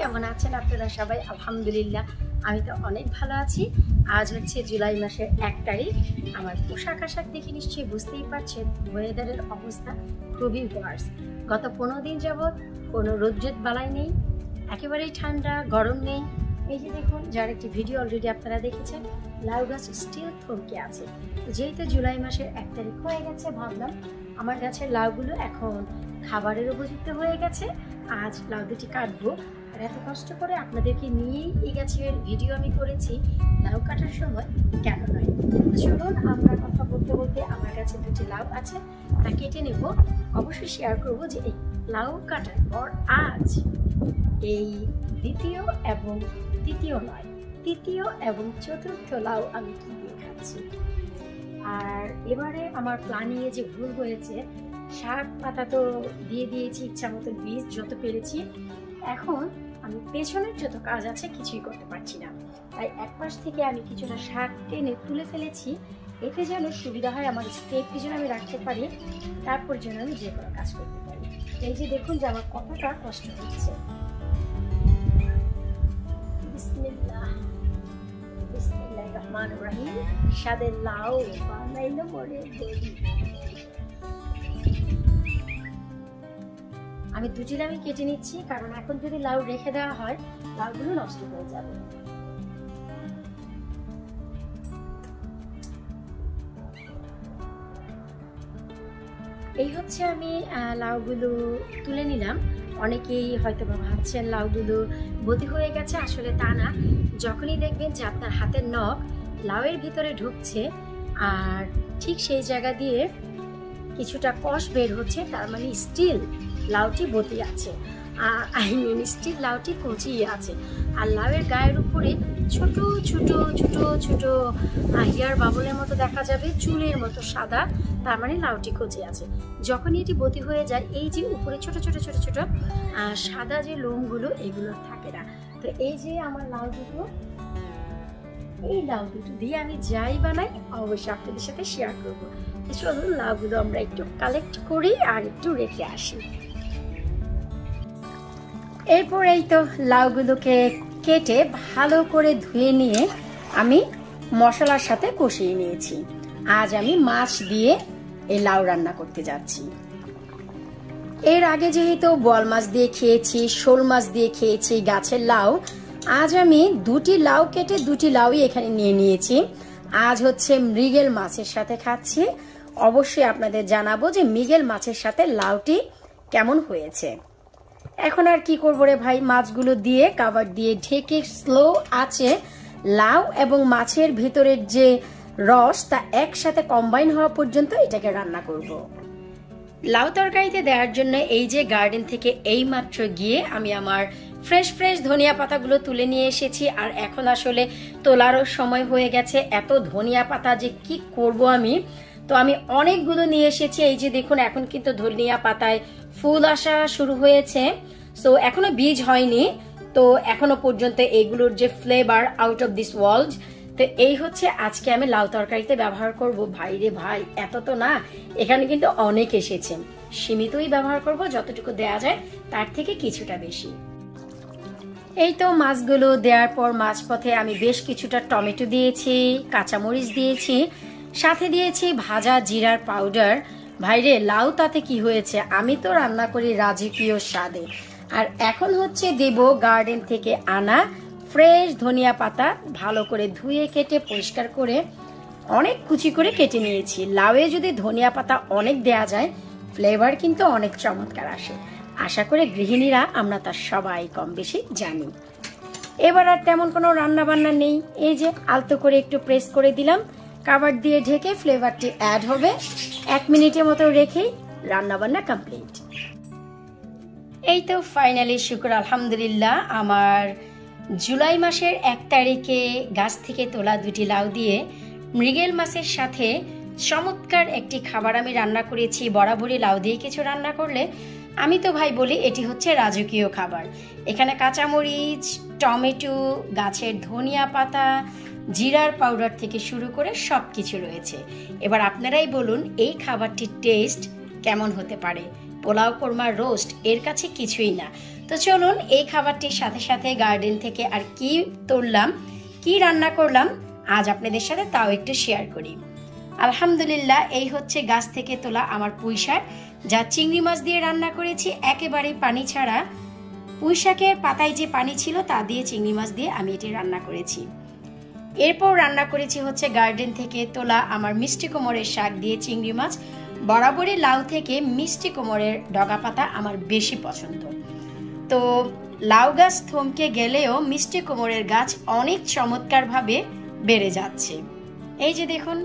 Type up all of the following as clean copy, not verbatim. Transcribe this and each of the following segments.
কেমন আছেন আপনারা সবাই? আলহামদুলিল্লাহ আমি তো অনেক ভালো আছি। আজ হচ্ছে জুলাই মাসের 1 তারিখ। আমার পোশাক আশাক দেখে নিশ্চয়ই বুঝতেই পারছেন ওয়েদারের অবস্থা খুবই ওয়ার্স। গত 15 দিন যাবৎ কোনো রোদ্রের বালাই নেই, একেবারেই ঠান্ডা, গরম নেই। এই যে দেখুন, যার একটি ভিডিও অলরেডি আপনারা দেখেছেন, লাউ গাছ স্টিল থমকে আছে। যেহেতু জুলাই মাসের 1 তারিখ হয়ে গেছে, ভাবলাম আমার গাছের লাউগুলো এখন খাবারের উপযুক্ত হয়ে গেছে, আজ লাউ দুটি কাটবো। আর এত কষ্ট করে আপনাদেরকে নিয়েই এই গাছের ভিডিও আমি করেছি, লাউ কাটার সময় কেন নয়। চলুন আমরা কথা বলতে বলতে আমার কাছে দুটি লাউ আছে, তা কেটে নেব। অবশ্যই শেয়ার করব যে এই লাউ কাটার পর আজ এই দ্বিতীয় এবং তৃতীয় এবং চতুর্থ লাউ আমি কি দিয়ে খাচ্ছি। আর এবারে আমার প্ল্যানিংয়ে যে ভুল হয়েছে, শাক পাতা তো দিয়ে দিয়েছি ইচ্ছা মতো, বীজ যত পেরেছি। এখন আমি পেছনের যত কাজ আছে কিছুই করতে পারছি না, তাই এক পাশ থেকে আমি কিছুটা শাক টেনে তুলে ফেলেছি। এতে যেন সুবিধা হয়, আমার স্টেপটি যেন আমি রাখতে পারি, তারপর যেন আমি যে কোনো কাজ করতে পারি। এই যে দেখুন যে আমার কতটা কষ্ট হচ্ছে। বিসমিল্লাহ বিসমিল্লাহির রহমানির রহিম। স্বাদের লাউ বানাইলো মরে দেবী। আমি দুটি লাউই কেটে নিচ্ছি, কারণ এখন যদি লাউ রেখে দেওয়া হয় লাউগুলো নষ্ট হয়ে যাবে। এই হচ্ছে আমি লাউগুলো তুলে নিলাম। অনেকেই হয়তো ভাবছেন লাউগুলো বতি হয়ে গেছে, আসলে তা না। যখনই দেখবেন যে আপনার হাতের নখ লাউয়ের ভিতরে ঢুকছে আর ঠিক সেই জায়গা দিয়ে কিছুটা কষ বের হচ্ছে, তার মানে স্টিল লাউটি বতি আছে, স্টিল লাউটি কচিয়ে আছে। আর লাউয়ের গায়ের উপরে ছোট ছোট ছোট ছোট হেয়ার বাবলের মতো দেখা যাবে, চুলের মতো সাদা, তার মানে লাউটি কচি আছে। যখনই এটি বতি হয়ে যায়, এই যে উপরে ছোট ছোট ছোট ছোট সাদা যে লোমগুলো, এগুলো থাকে না। তো এই যে আমার লাউ দুটো, এই লাউ দুটো দিয়ে আমি যাই বানাই অবশ্যই আপনাদের সাথে শেয়ার করবো। চলুন লাউগুলো আমরা একটু কালেক্ট করি আর একটু রেখে আসি। এরপর এই তো লাউগুলোকে কেটে ভালো করে ধুয়ে নিয়ে আমি মশলার সাথে কষিয়ে নিয়েছি। আজ আমি মাছ দিয়ে এই লাউ রান্না করতে যাচ্ছি। এর আগে যেহেতু বোয়াল মাছ দিয়ে খেয়েছি, শোল মাছ দিয়ে খেয়েছি গাছের লাউ, আজ আমি দুটি লাউ কেটে দুটি লাউই এখানে নিয়ে নিয়েছি। আজ হচ্ছে মৃগেল মাছের সাথে খাচ্ছি। অবশ্যই আপনাদের জানাবো যে মৃগেল মাছের সাথে লাউটি কেমন হয়েছে। এখন আর কি করবো রে ভাই, মাছগুলো দিয়ে কভার দিয়ে ঢেকে স্লো আছে লাউ এবং মাছের ভিতরের যে রস তা একসাথে কম্বাইন হওয়া পর্যন্ত এটাকে রান্না করব। লাউ তরকারিতে দেওয়ার জন্য এই যে গার্ডেন থেকে এই মাত্র গিয়ে আমি আমার ফ্রেশ ধনিয়া পাতাগুলো তুলে নিয়ে এসেছি। আর এখন আসলে তোলারও সময় হয়ে গেছে। এত ধনিয়া পাতা যে কি করব আমি, তো আমি অনেকগুলো নিয়ে এসেছি। এই যে দেখুন, এখন কিন্তু ধনিয়া পাতায় ফুল আসা শুরু হয়েছে, সো এখনো বীজ হয়নি। তো এখনো পর্যন্ত এইগুলোর যে flavour out of this world. তো এই হচ্ছে আজকে আমি লাউ তরকারিতে ব্যবহার করব। ভাই রে ভাই, এত তো না, এখানে কিন্তু অনেক এসেছে। সীমিতই ব্যবহার করব, যতটুকু দেয়া যায় তার থেকে কিছুটা বেশি। এই তো মাছগুলো দেওয়ার পর মাঝপথে আমি বেশ কিছুটা টমেটো দিয়েছি, কাঁচামরিচ দিয়েছি, সাথে দিয়েছি ভাজা জিরার পাউডার। ভাইরে, লাউ তাতে কি হয়েছে, আমি তো রান্না করি রাজকীয় স্বাদে। আর এখন হচ্ছে দেব গার্ডেন থেকে আনা ফ্রেশ ধনিয়া পাতা, ভালো করে ধুয়ে কেটে পরিষ্কার করে অনেক কুচি করে কেটে নিয়েছি। লাউয়ে যদি ধনিয়া পাতা অনেক দেয়া যায়, ফ্লেভার কিন্তু অনেক চমৎকার আসে। আশা করে গৃহিণীরা আমরা তার সবাই কম বেশি জানি। এবার আর তেমন কোনো রান্না বান্না নেই। এই যে আলতো করে একটু প্রেস করে দিলাম, কভার দিয়ে ঢেকে ফ্লেভারটি অ্যাড হবে। 1 মিনিটের মতো রেখেই রান্না বান্না কমপ্লিট। এই তো ফাইনালি শুকর আলহামদুলিল্লাহ, আমার জুলাই মাসের 1 তারিখে গাছ থেকে তোলা দুটি লাউ দিয়ে মৃগেল মাছের সাথে চমৎকার একটি খাবার আমি রান্না করেছি। বরাবরই লাউ দিয়ে কিছু রান্না করলে আমি তো ভাই বলি এটি হচ্ছে রাজকীয় খাবার। এখানে কাঁচামরিচ, টমেটো, গাছের ধনিয়া পাতা, জিরার পাউডার থেকে শুরু করে সবকিছু রয়েছে। এবার আপনারাই বলুন এই খাবারটির টেস্ট কেমন হতে পারে। পোলাও, কোরমা, রোস্ট এর কাছে কিছুই না। তো চলুন এই খাবারটির সাথে সাথে গার্ডেন থেকে আর কি তুললাম, কি রান্না করলাম আজ আপনাদের সাথে তাও একটু শেয়ার করি। আলহামদুলিল্লাহ, এই হচ্ছে গাছ থেকে তোলা আমার পুঁই শাক, যা চিংড়ি মাছ দিয়ে রান্না করেছি, একেবারে পানি ছাড়া। পুঁই শাকের পাতায় যে পানি ছিল তা দিয়ে চিংড়ি মাছ দিয়ে আমি এটি রান্না করেছি। এরপর রান্না করেছি হচ্ছে গার্ডেন থেকে তোলা আমার মিষ্টি কুমড়ের শাক দিয়ে চিংড়ি মাছ। বরাবরই লাউ থেকে মিষ্টি কুমড়ের ডগা পাতা আমার বেশি পছন্দ। তো লাউ গাছ থমকে গেলেও মিষ্টি কুমড়ের গাছ অনেক চমৎকারভাবে বেড়ে যাচ্ছে। এই যে দেখুন,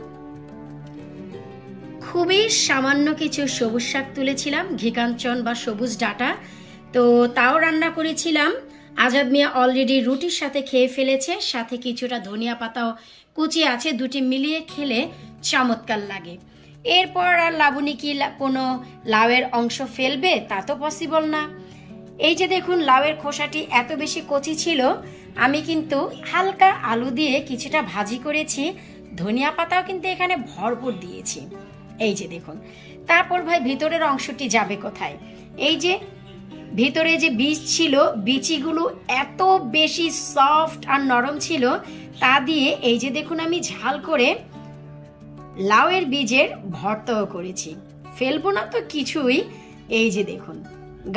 খুবই সামান্য কিছু সবুজ শাক তুলেছিলাম, ঘিকাঞ্চন বা সবুজ ডাঁটা, তো তাও রান্না করেছিলাম। আজাদ মিয়া অলরেডি রুটির সাথে খেয়ে ফেলেছে, সাথে কিছুটা ধনিয়া পাতাও কুচি আছে, দুটি মিলিয়ে খেলে চমৎকার লাগে। এরপর আর লাবণী কি কোনো লাউয়ের অংশ ফেলবে, তা তো পসিবল না। এই যে দেখুন, লাউয়ের খোসাটি এত বেশি কচি ছিল, আমি কিন্তু হালকা আলু দিয়ে কিছুটা ভাজি করেছি, ধনিয়া পাতাও কিন্তু এখানে ভরপুর দিয়েছি। এই যে দেখুন, তারপর ভাই ভিতরের অংশটি যাবে কোথায়? এই যে ভিতরে যে বীজ ছিল, বিচিগুলো এত বেশি সফট আর নরম ছিল, তা দিয়ে এই যে দেখুন আমি ঝাল করে লাউয়ের বীজের ভর্তাও করেছি। ফেলবো না তো কিছুই। এই যে দেখুন,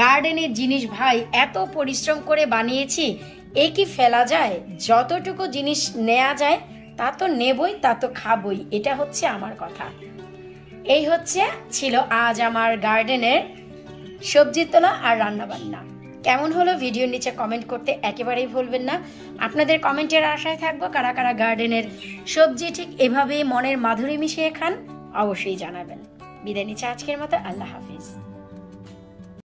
গার্ডেনের জিনিস ভাই এত পরিশ্রম করে বানিয়েছি, এ কি ফেলা যায়? যতটুকু জিনিস নেওয়া যায় তা তো নেবই, তা তো খাবই, এটা হচ্ছে আমার কথা। এই ছিল আজ আমার গার্ডেনের সবজি তোলা আর রান্না বান্না। কেমন হলো ভিডিওর নিচে কমেন্ট করতে একেবারেই ভুলবেন না। আপনাদের কমেন্টের আশায় থাকবো। কারা কারা গার্ডেনের সবজি ঠিক এভাবে মনের মাধুরী মিশিয়ে খান অবশ্যই জানাবেন। বিদায় নিচ্ছি আজকের মতো। আল্লাহ হাফিজ।